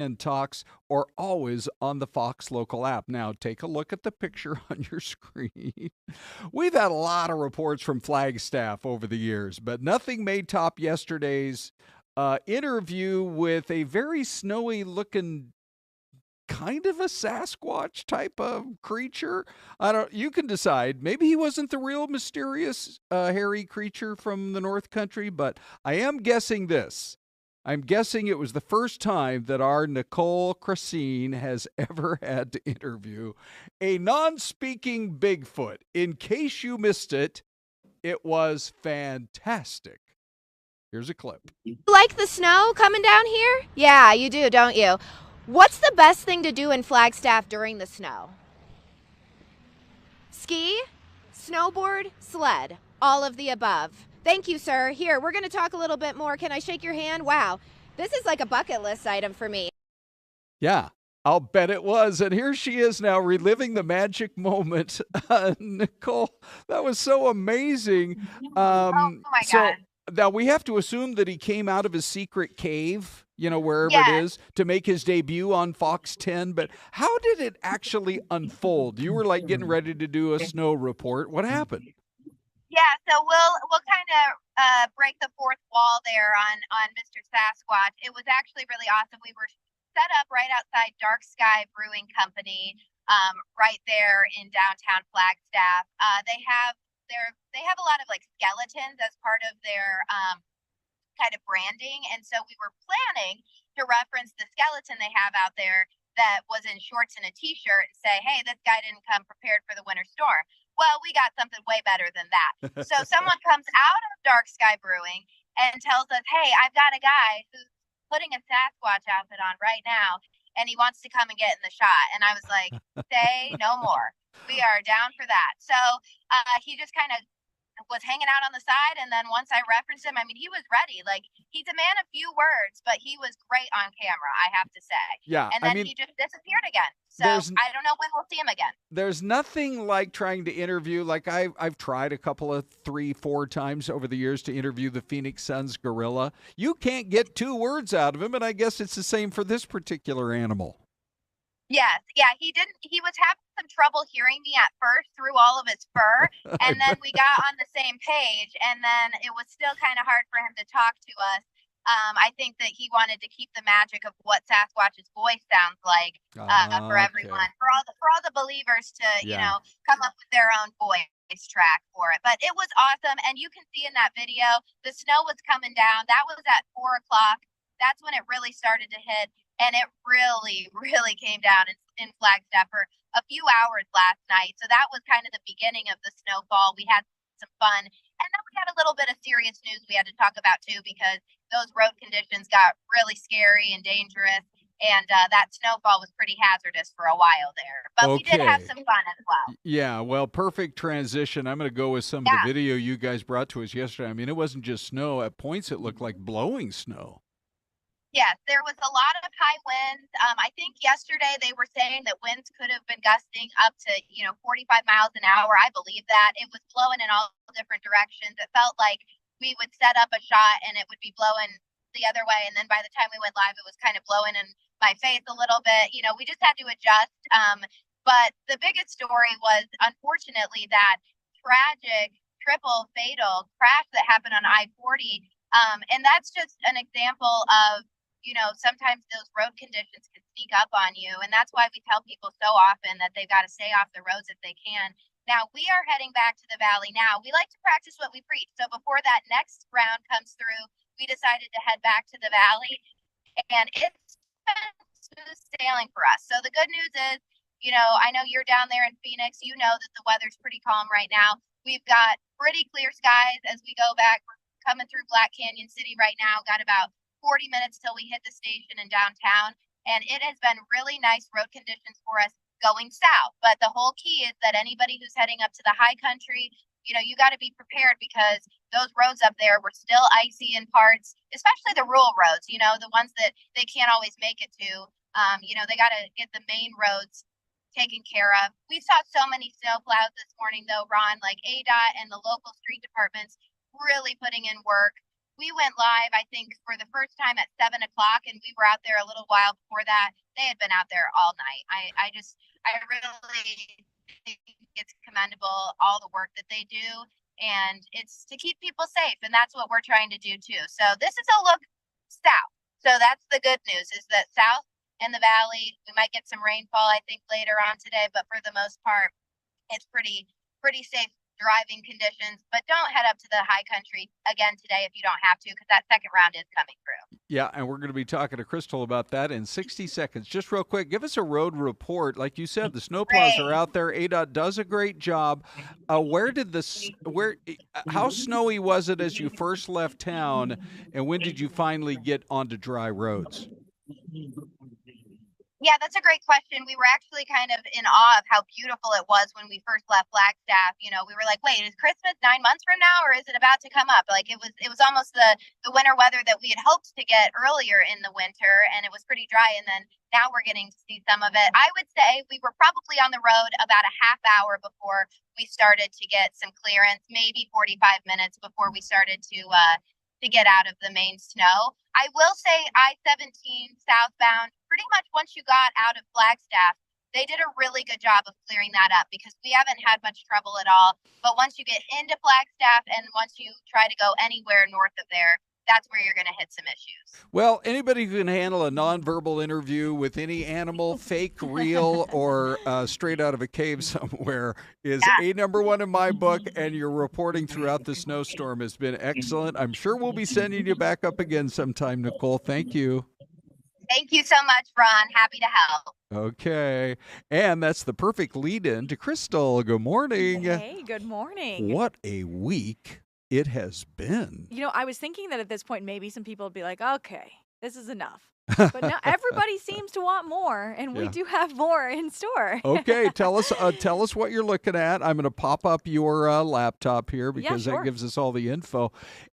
and Talks or always on the Fox local app. Now, take a look at the picture on your screen. We've had a lot of reports from Flagstaff over the years, but nothing may top yesterday's interview with a very snowy looking kind of a Sasquatch type of creature. I don't. You can decide. Maybe he wasn't the real mysterious hairy creature from the North Country, but I am guessing this. I'm guessing it was the first time that our Nicole Cressine has ever had to interview a non-speaking Bigfoot. In case you missed it, it was fantastic. Here's a clip. You like the snow coming down here? Yeah, you do, don't you? What's the best thing to do in Flagstaff during the snow? Ski, snowboard, sled, all of the above. Thank you, sir. Here, we're going to talk a little bit more. Can I shake your hand? Wow, this is like a bucket list item for me. Yeah, I'll bet it was. And here she is now reliving the magic moment. Nicole, that was so amazing. Oh my So God. now we have to assume that he came out of his secret cave, wherever it Yes. is, to make his debut on Fox 10. But how did it actually unfold? You were like getting ready to do a snow report. What happened? Yeah, so we'll kind of break the fourth wall there on Mr. Sasquatch. It was actually really awesome. We were set up right outside Dark Sky Brewing Company, right there in downtown Flagstaff. They have a lot of like skeletons as part of their kind of branding, and so we were planning to reference the skeleton they have out there that was in shorts and a t-shirt and say, hey, this guy didn't come prepared for the winter storm. Well, we got something way better than that. So someone comes out of Dark Sky Brewing and tells us, hey, I've got a guy who's putting a Sasquatch outfit on right now, and he wants to come and get in the shot. And I was like, say no more. We are down for that. So he just kind of was hanging out on the side, and then once I referenced him, I mean, he was ready. Like, he's a man of few words, but he was great on camera, I have to say. Yeah, And then he just disappeared again. So I don't know when we'll see him again. There's nothing like trying to interview. Like I've tried a couple of 3-4 times over the years to interview the Phoenix Suns gorilla. You can't get 2 words out of him, and I guess it's the same for this particular animal. Yes, yeah, he was having some trouble hearing me at first through all of his fur, and then we got on the same page, and then it was still kind of hard for him to talk to us. I think that he wanted to keep the magic of what Sasquatch's voice sounds like for everyone, for all the believers to come up with their own voice track for it. But it was awesome, and you can see in that video the snow was coming down. That was at 4 o'clock. That's when it really started to hit. And it really, really came down in Flagstaff for a few hours last night. So that was kind of the beginning of the snowfall. We had some fun. And then we had a little bit of serious news we had to talk about, too, because those road conditions got really scary and dangerous. And that snowfall was pretty hazardous for a while there. But we did have some fun as well. Yeah, well, perfect transition. I'm going to go with some of the video you guys brought to us yesterday. I mean, it wasn't just snow. At points, it looked like blowing snow. Yes, there was a lot of high winds. I think yesterday they were saying that winds could have been gusting up to, 45 miles an hour. I believe that. It was blowing in all different directions. It felt like we would set up a shot and it would be blowing the other way. And then by the time we went live, it was kind of blowing in my face a little bit. We just had to adjust. But the biggest story was, unfortunately, that tragic triple fatal crash that happened on I-40. And that's just an example of, sometimes those road conditions can sneak up on you. And that's why we tell people so often that they've got to stay off the roads if they can. Now, we are heading back to the valley now. We like to practice what we preach. So before that next round comes through, we decided to head back to the valley. And it's been smooth sailing for us. So the good news is, I know you're down there in Phoenix. You know that the weather's pretty calm right now. We've got pretty clear skies as we go back. We're coming through Black Canyon City right now. Got about 40 minutes till we hit the station in downtown, and it has been really nice road conditions for us going south. But the whole key is that anybody who's heading up to the high country, you got to be prepared, because those roads up there were still icy in parts, especially the rural roads, the ones that they can't always make it to. They got to get the main roads taken care of. We saw so many snow plows this morning, though, Ron, like ADOT and the local street departments really putting in work. we went live, I think, for the first time at 7 o'clock, and we were out there a little while before that. They had been out there all night. I really think it's commendable, all the work that they do, and it's to keep people safe, and that's what we're trying to do too. So this is a look south. So that's the good news, is that south in the valley, we might get some rainfall, I think, later on today, but for the most part, it's pretty safe driving conditions. But don't head up to the high country again today if you don't have to, because that second round is coming through. Yeah, and we're going to be talking to Crystal about that in 60 seconds. Just real quick, give us a road report. Like you said, the snowplows are out there. ADOT does a great job. How snowy was it as you first left town, and when did you finally get onto dry roads? Yeah, that's a great question. We were actually kind of in awe of how beautiful it was when we first left Flagstaff. You know, we were like, wait, is Christmas 9 months from now, or is it about to come up? Like it was almost the winter weather that we had hoped to get earlier in the winter, and it was pretty dry. And then now we're getting to see some of it. I would say we were probably on the road about a half hour before we started to get some clearance, maybe 45 minutes before we started to get out of the main snow. I will say I-17 southbound, pretty much once you got out of Flagstaff, they did a really good job of clearing that up, because we haven't had much trouble at all. But once you get into Flagstaff and once you try to go anywhere north of there, that's where you're going to hit some issues. Well, anybody who can handle a nonverbal interview with any animal, fake, real, or straight out of a cave somewhere is a number one in my book, and your reporting throughout the snowstorm has been excellent. I'm sure we'll be sending you back up again sometime, Nicole. Thank you. Thank you so much, Ron. Happy to help. Okay. And that's the perfect lead-in to Crystal. Good morning. Hey, good morning. What a week it has been. You know, I was thinking that at this point, maybe some people would be like, okay, this is enough. But now everybody seems to want more, and we do have more in store. Okay, tell us what you're looking at. I'm going to pop up your laptop here because that gives us all the info.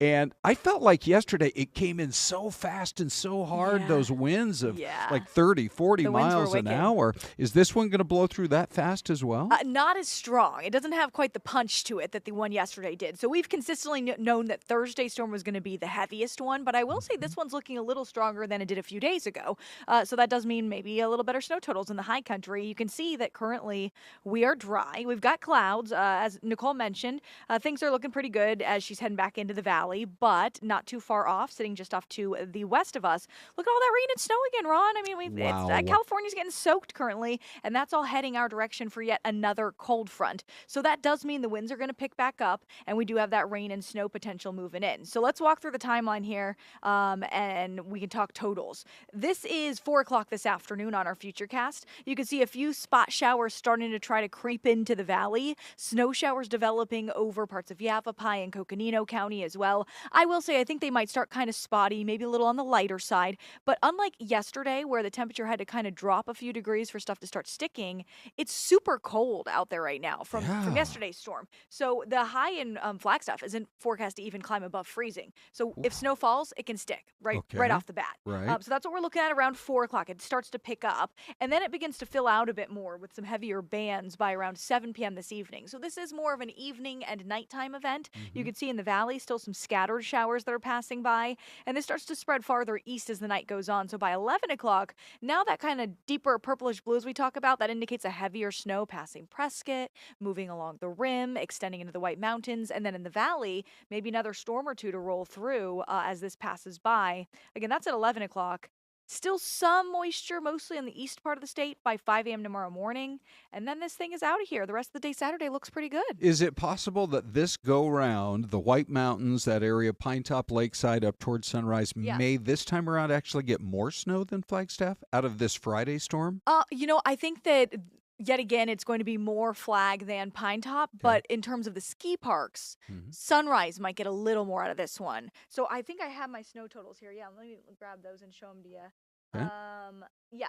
And I felt like yesterday it came in so fast and so hard, those winds of like 30, 40 miles an hour. Is this one going to blow through that fast as well? Not as strong. It doesn't have quite the punch to it that the one yesterday did. So we've consistently known that Thursday's storm was going to be the heaviest one, but I will say this one's looking a little stronger than it did a few days ago. So that does mean maybe a little better snow totals in the high country. You can see that currently we are dry. We've got clouds. As Nicole mentioned, things are looking pretty good as she's heading back into the valley, but not too far off, sitting just off to the west of us. Look at all that rain and snow again, Ron. I mean, California's getting soaked currently, and that's all heading our direction for yet another cold front. So that does mean the winds are going to pick back up, and we do have that rain and snow potential moving in. So let's walk through the timeline here, and we can talk totals. This is 4 o'clock this afternoon on our Futurecast. You can see a few spot showers starting to try to creep into the valley. Snow showers developing over parts of Yavapai and Coconino County as well. I will say I think they might start kind of spotty, maybe a little on the lighter side. But unlike yesterday, where the temperature had to kind of drop a few degrees for stuff to start sticking, it's super cold out there right now from yesterday's storm. So the high in Flagstaff isn't forecast to even climb above freezing. So if snow falls, it can stick right off the bat. So that's what we're looking at around 4 o'clock. It starts to pick up, and then it begins to fill out a bit more with some heavier bands by around 7 p.m. this evening. So this is more of an evening and nighttime event. You can see in the valley still some scattered showers that are passing by, and this starts to spread farther east as the night goes on. So by 11 o'clock, now that kind of deeper purplish blue as we talk about, that indicates a heavier snow passing Prescott, moving along the rim, extending into the White Mountains, and then in the valley, maybe another storm or two to roll through as this passes by. Again, that's at 11 o'clock. Still some moisture, mostly on the east part of the state by 5 a.m. tomorrow morning. And then this thing is out of here. The rest of the day Saturday looks pretty good. Is it possible that this go-round, the White Mountains, that area, Pinetop Lakeside up towards Sunrise, may this time around actually get more snow than Flagstaff out of this Friday storm? I think that yet again, it's going to be more flag than Pinetop, but in terms of the ski parks, Sunrise might get a little more out of this one. So I think I have my snow totals here. Yeah, let me grab those and show them to you.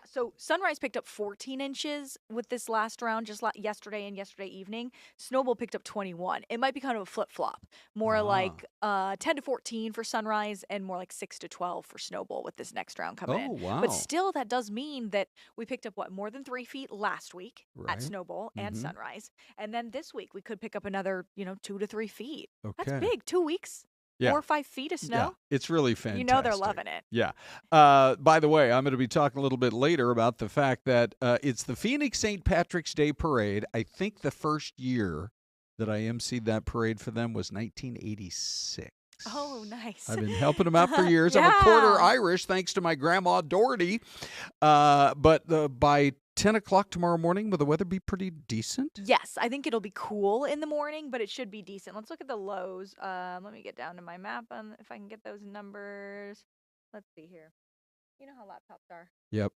So Sunrise picked up 14 inches with this last round, just yesterday and yesterday evening. Snowball picked up 21. It might be kind of a flip-flop, more like 10 to 14 for Sunrise and more like 6 to 12 for Snowball with this next round coming in. Wow. But still, that does mean that we picked up, more than 3 feet last week at Snowball and Sunrise. And then this week, we could pick up another, 2 to 3 feet. Okay. That's big. 2 weeks. 4 or 5 feet of snow. Yeah, it's really fantastic. You know they're loving it. Yeah. By the way, I'm going to be talking a little bit later about the fact that it's the Phoenix St. Patrick's Day Parade. I think the first year that I emceed that parade for them was 1986. Oh, nice. I've been helping them out for years. I'm a quarter Irish, thanks to my grandma Doherty. But by 10 o'clock tomorrow morning, will the weather be pretty decent? Yes, I think it'll be cool in the morning, but it should be decent. Let's look at the lows. Let me get down to my map if I can get those numbers. Let's see here. You know how laptops are. Yep.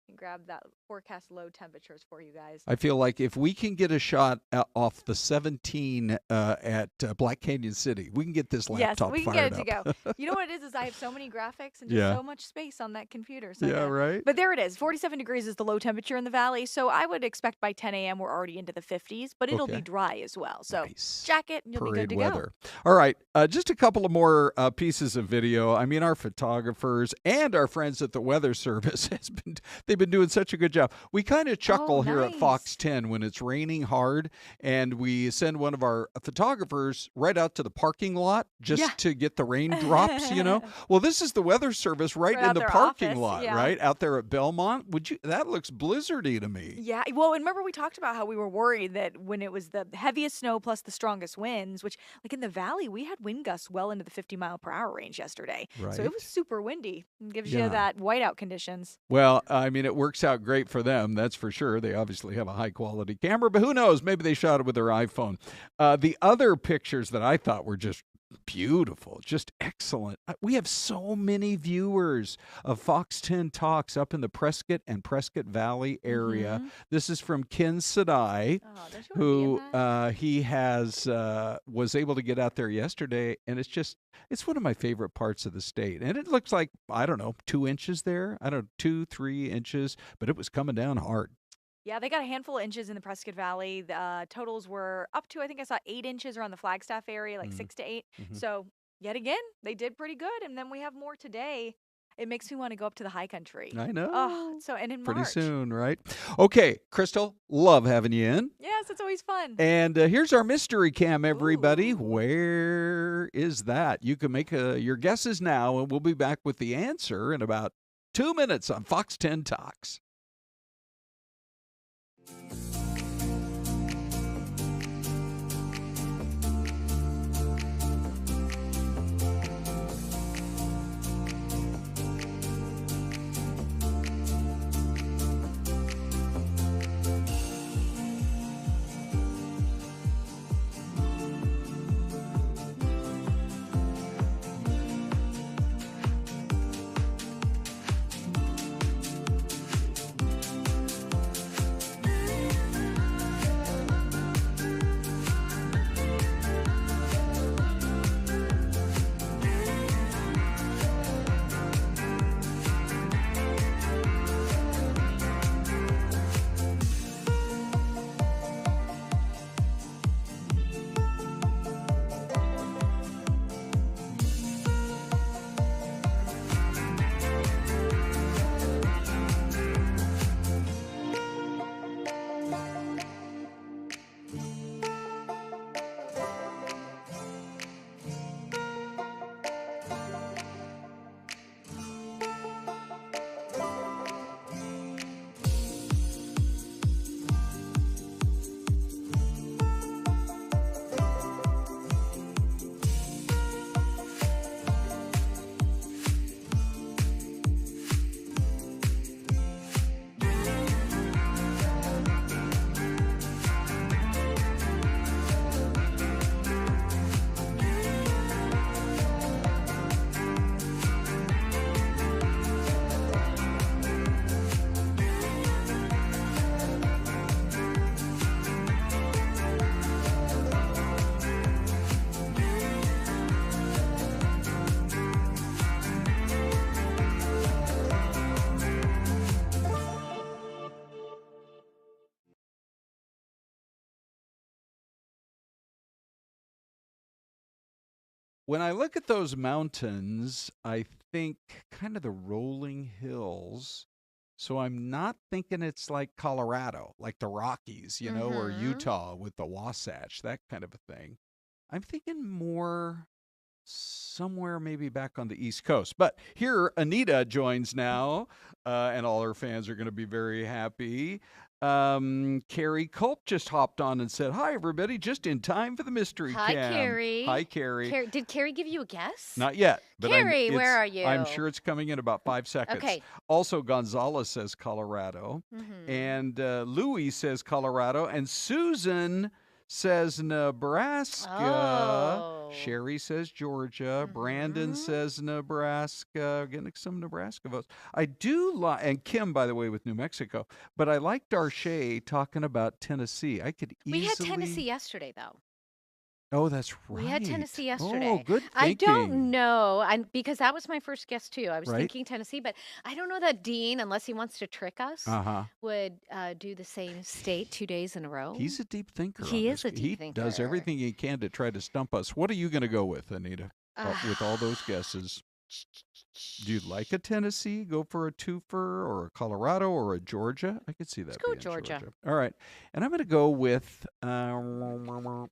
Can grab that forecast low temperatures for you guys. I feel like if we can get a shot off the 17 at Black Canyon City, we can get this laptop we can fired get it up. to go. You know what it is I have so many graphics and just so much space on that computer. So right. But there it is. 47 degrees is the low temperature in the valley. So I would expect by 10 a.m. we're already into the 50s, but it'll be dry as well. So jacket and you'll be good to weather. go. All right. Just a couple of more pieces of video. I mean, our photographers and our friends at the Weather Service they've been doing such a good job. We kind of chuckle here at Fox 10 when it's raining hard, and we send one of our photographers right out to the parking lot just to get the raindrops, Well, this is the Weather Service right in the parking lot, right? Out there at Belmont. That looks blizzardy to me. Yeah. Well, and remember we talked about how we were worried that when it was the heaviest snow plus the strongest winds, which like in the valley, we had wind gusts well into the 50-mile-per-hour range yesterday. Right. So it was super windy. It gives you that whiteout conditions. Well, I mean, it works out great for them, that's for sure. They obviously have a high-quality camera, but who knows? Maybe they shot it with their iPhone. The other pictures that I thought were just beautiful, just excellent. We have so many viewers of Fox 10 Talks up in the Prescott and Prescott Valley area. This is from Ken Sadai, who he was able to get out there yesterday, and it's one of my favorite parts of the state. And it looks like, I don't know, 2 inches there. I don't know, 2-3 inches, but it was coming down hard. Yeah, they got a handful of inches in the Prescott Valley. The totals were up to, I think I saw 8 inches around the Flagstaff area, like 6 to 8. So yet again, they did pretty good. And then we have more today. It makes me want to go up to the high country. I know. Oh, and in pretty March. soon, right? Okay, Crystal, love having you in. Yes, it's always fun. And here's our mystery cam, everybody. Where is that? You can make your guesses now, and we'll be back with the answer in about 2 minutes on Fox 10 Talks. When I look at those mountains, I think kind of the rolling hills. So I'm not thinking it's like Colorado, like the Rockies, or Utah with the Wasatch, that kind of a thing. I'm thinking more somewhere maybe back on the East Coast. But here, Anita joins now, and all her fans are going to be very happy. Carrie Culp just hopped on and said, "Hi, everybody, just in time for the mystery Hi, cam." Carrie. Hi, Carrie. Did Carrie give you a guess? Not yet. But Carrie, where are you? I'm sure it's coming in about 5 seconds. Okay. Also, Gonzalez says Colorado. And Louis says Colorado. And Susan says Nebraska. Oh. Sherry says Georgia. Brandon says Nebraska. Getting some Nebraska votes. I do like, and Kim, by the way, with New Mexico. But I like Darche talking about Tennessee. I could easily. We had Tennessee yesterday, though. Oh, that's right. We had Tennessee yesterday. Oh, good thinking. I don't know, because that was my first guess too. I was Right. thinking Tennessee, but I don't know that Dean, unless he wants to trick us, would do the same state 2 days in a row. He's a deep thinker. He on is this. a deep He does thinker. everything he can to try to stump us. What are you going to go with, Anita, with all those guesses? Do you like a Tennessee? Go for a twofer, or a Colorado, or a Georgia? I could see that. Let's go being Georgia. All right. And I'm going to go with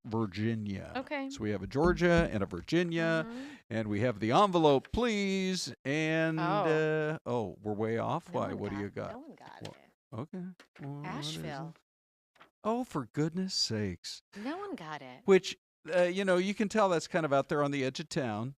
Virginia. Okay. So we have a Georgia and a Virginia, and we have the envelope, please. And, we're way off. No Why? one What do got- you got? No one got it. Okay. Well, what is Asheville. it? Oh, for goodness sakes. No one got it. Which, you can tell that's kind of out there on the edge of town.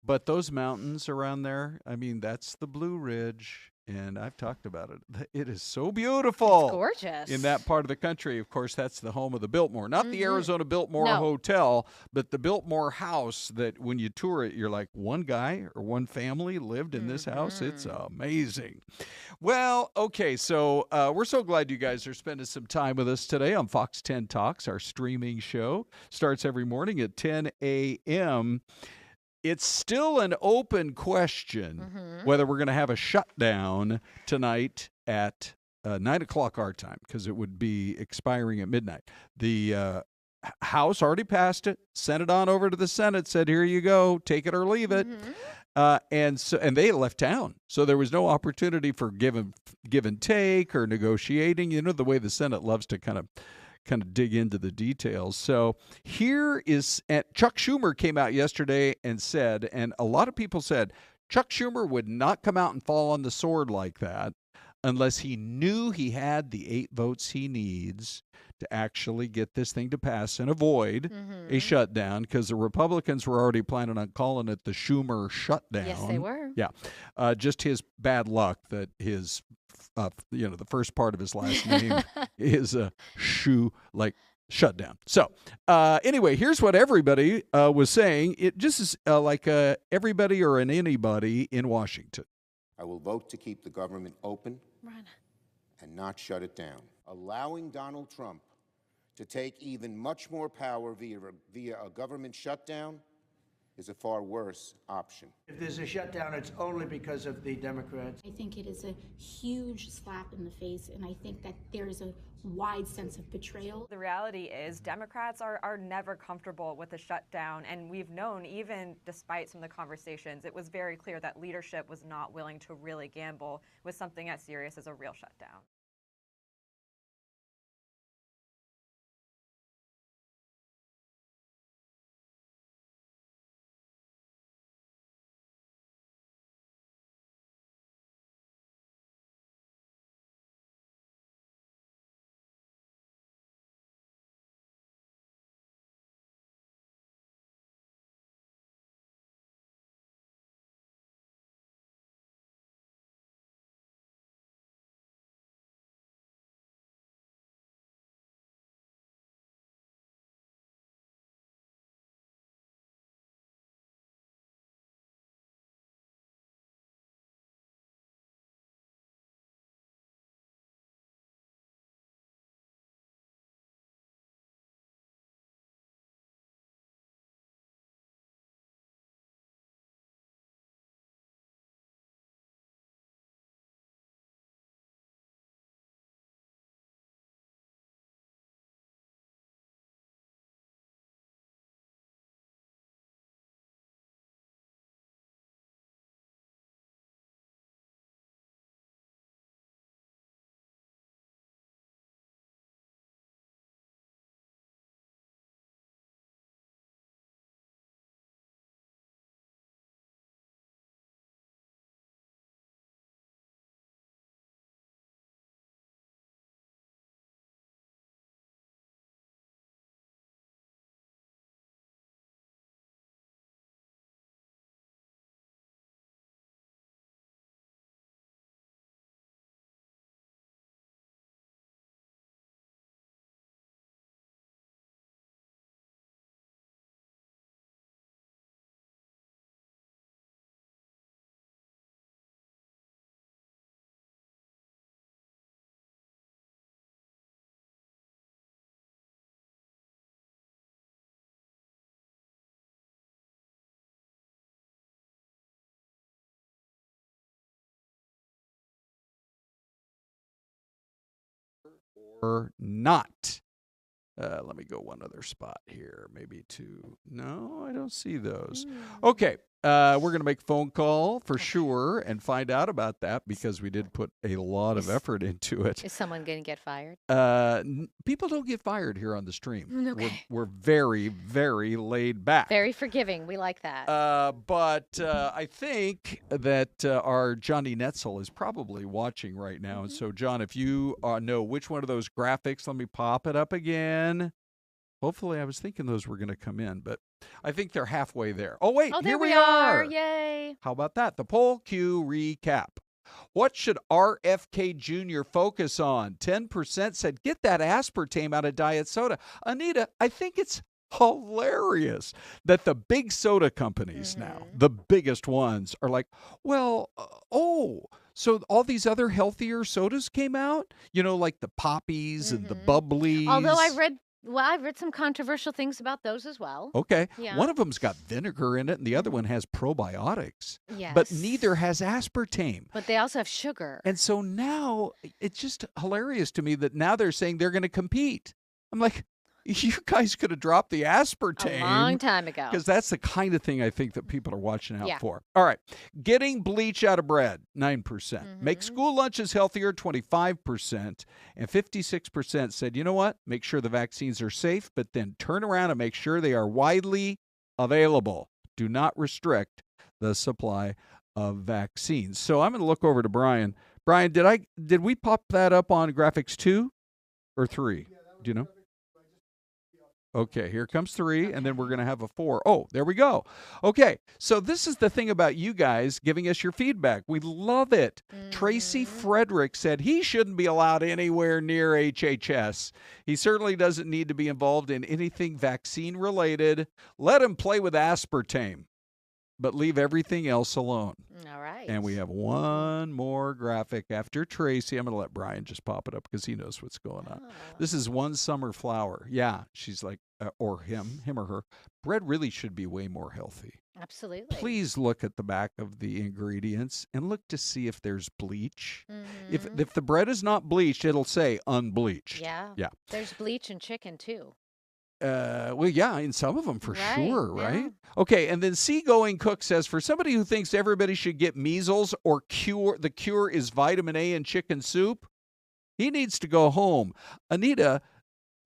But those mountains around there, I mean, that's the Blue Ridge. And I've talked about it. It is so beautiful. It's gorgeous. In that part of the country. Of course, that's the home of the Biltmore. Not the Arizona Biltmore No. Hotel, but the Biltmore house that when you tour it, you're like, one guy or one family lived in this house. It's amazing. Well, okay, so we're so glad you guys are spending some time with us today on Fox 10 Talks, our streaming show. Starts every morning at 10 a.m., It's still an open question whether we're going to have a shutdown tonight at 9 o'clock our time, because it would be expiring at midnight. The House already passed it, sent it on over to the Senate, said, here you go, take it or leave it. And they left town. So there was no opportunity for give and take or negotiating, the way the Senate loves to kind of dig into the details. So here is, and Chuck Schumer came out yesterday and said, and a lot of people said, Chuck Schumer would not come out and fall on the sword like that unless he knew he had the 8 votes he needs to actually get this thing to pass and avoid a shutdown, because the Republicans were already planning on calling it the Schumer shutdown. Yes, they were. Yeah. Just his bad luck that his the first part of his last name is shutdown. So anyway, here's what everybody was saying. It just is like everybody or an anybody in Washington. I will vote to keep the government open and not shut it down. Allowing Donald Trump to take even much more power via a government shutdown is a far worse option. If there's a shutdown, it's only because of the Democrats. I think it is a huge slap in the face, and I think that there is a wide sense of betrayal. The reality is Democrats are never comfortable with a shutdown, and we've known, even despite some of the conversations, it was very clear that leadership was not willing to really gamble with something as serious as a real shutdown. or not. Let me go one other spot here, maybe two. No, I don't see those. Okay, we're going to make a phone call for sure and find out about that because we did put a lot of effort into it. Is someone going to get fired? People don't get fired here on the stream. Okay. We're very, very laid back. Very forgiving. We like that. But I think that our Johnny Netzel is probably watching right now. And so, John, if you know which one of those graphics, let me pop it up again. Hopefully, I was thinking those were going to come in, but I think they're halfway there. Oh, wait, there here we are. Yay. How about that? The poll Q recap. What should RFK Jr. focus on? 10% said, get that aspartame out of diet soda. Anita, I think it's hilarious that the big soda companies now, the biggest ones, are like, well, so all these other healthier sodas came out? You know, like the Poppies and the Bubblies. Although I've read some controversial things about those as well. Okay. Yeah. One of them's got vinegar in it, and the other one has probiotics. Yes. But neither has aspartame. But they also have sugar. And so now it's just hilarious to me that now they're saying they're going to compete. I'm like, you guys could have dropped the aspartame a long time ago. Because that's the kind of thing I think that people are watching out Yeah. for. All right. Getting bleach out of bread, 9%. Make school lunches healthier, 25%. And 56% said, you know what? Make sure the vaccines are safe, but then turn around and make sure they are widely available. Do not restrict the supply of vaccines. So I'm going to look over to Brian. Brian, did we pop that up on graphics 2 or 3? Do you know? Okay, here comes 3, and then we're going to have a 4. Oh, there we go. Okay, so this is the thing about you guys giving us your feedback. We love it. Tracy Frederick said he shouldn't be allowed anywhere near HHS. He certainly doesn't need to be involved in anything vaccine-related. Let him play with aspartame, but leave everything else alone. All right. And we have one more graphic after Tracy. I'm going to let Brian just pop it up because he knows what's going on. This is One Summer Flower. Yeah, she's like, or him or her. Bread really should be way more healthy. Absolutely. Please look at the back of the ingredients and look to see if there's bleach. If the bread is not bleached, it'll say unbleached. Yeah. Yeah. There's bleach in chicken, too. Well, yeah, in some of them for sure, yeah. right? Okay, and then Seagoing Cook says, for somebody who thinks everybody should get measles or the cure is vitamin A in chicken soup, he needs to go home. Anita,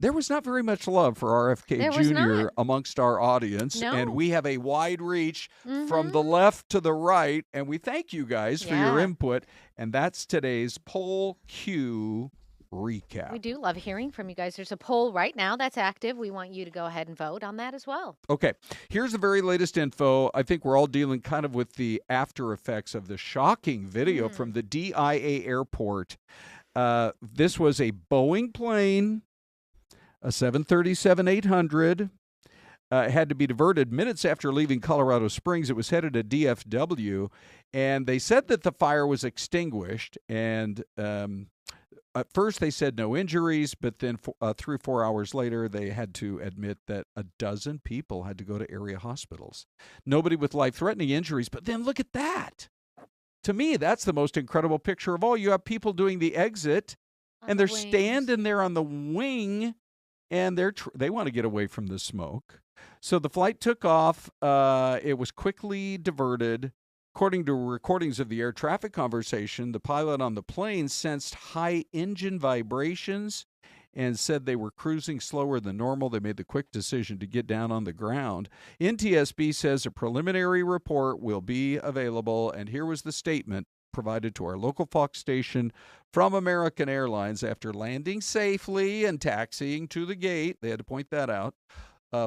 there was not very much love for RFK Jr. amongst our audience, and we have a wide reach from the left to the right, and we thank you guys for your input, and that's today's Poll Q recap. We do love hearing from you guys. There's a poll right now that's active. We want you to go ahead and vote on that as well. Okay, here's the very latest info. I think we're all dealing kind of with the after effects of the shocking video from the DIA airport. This was a Boeing plane, a 737-800. It had to be diverted minutes after leaving Colorado Springs. It was headed to DFW, and they said that the fire was extinguished, and at first, they said no injuries, but then 3 or 4 hours later, they had to admit that a dozen people had to go to area hospitals. Nobody with life-threatening injuries, but then look at that. To me, that's the most incredible picture of all. You have people doing the exit, and they're standing there on the wing, and they want to get away from the smoke. So the flight took off. It was quickly diverted. According to recordings of the air traffic conversation, the pilot on the plane sensed high engine vibrations and said they were cruising slower than normal. They made the quick decision to get down on the ground. NTSB says a preliminary report will be available, and here was the statement provided to our local Fox station from American Airlines after landing safely and taxiing to the gate. They had to point that out.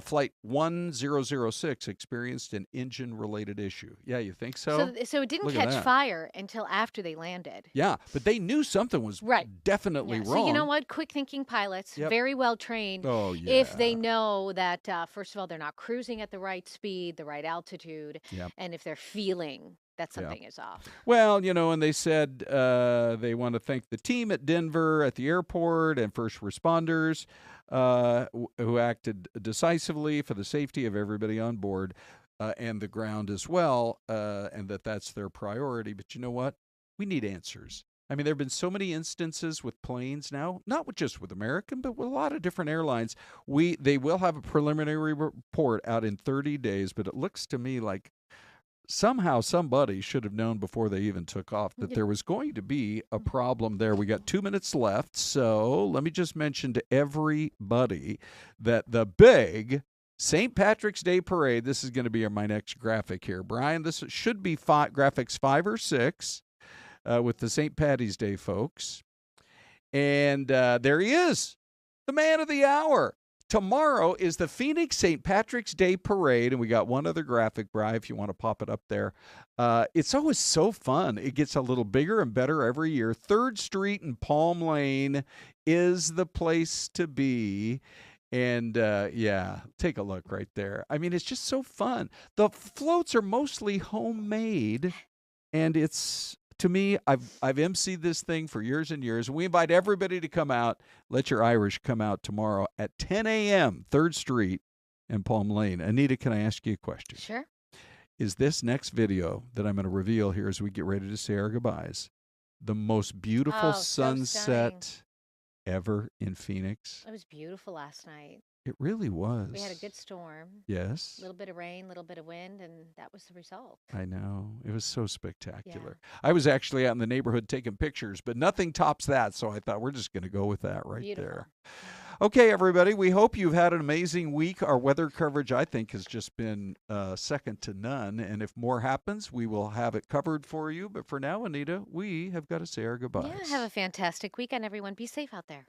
Flight 1006 experienced an engine-related issue. Yeah, you think so? So it didn't catch fire until after they landed. Yeah, but they knew something was definitely wrong. So you know what? Quick-thinking pilots, very well trained. Oh, yeah. If they know that, first of all, they're not cruising at the right speed, the right altitude, and if they're feeling that something is off. Well, you know, and they said they want to thank the team at Denver at the airport and first responders who acted decisively for the safety of everybody on board and the ground as well, and that's their priority. But you know what? We need answers. I mean, there have been so many instances with planes now, not just with American, but with a lot of different airlines. They will have a preliminary report out in 30 days, but it looks to me like somehow somebody should have known before they even took off that there was going to be a problem there. We got 2 minutes left, so let me just mention to everybody that the big St. Patrick's Day Parade, this is going to be my next graphic here. Brian, this should be graphics 5 or 6. With the St. Patty's Day folks. And there he is, the man of the hour. Tomorrow is the Phoenix St. Patrick's Day Parade, and we got one other graphic, Bri, if you want to pop it up there. It's always so fun. It gets a little bigger and better every year. 3rd Street and Palm Lane is the place to be. And, take a look right there. I mean, it's just so fun. The floats are mostly homemade, and it's... To me, I've emceed this thing for years and years. We invite everybody to come out. Let Your Irish come out tomorrow at 10 a.m., 3rd Street and Palm Lane. Anita, can I ask you a question? Sure. Is this next video that I'm going to reveal here as we get ready to say our goodbyes the most beautiful sunset ever in Phoenix? It was beautiful last night. It really was. We had a good storm. Yes. A little bit of rain, a little bit of wind, and that was the result. I know. It was so spectacular. Yeah. I was actually out in the neighborhood taking pictures, but nothing tops that, so I thought we're just going to go with that right there. Okay, everybody, we hope you've had an amazing week. Our weather coverage, I think, has just been second to none, and if more happens, we will have it covered for you. But for now, Anita, we have got to say our goodbyes. Yeah, have a fantastic weekend, everyone. Be safe out there.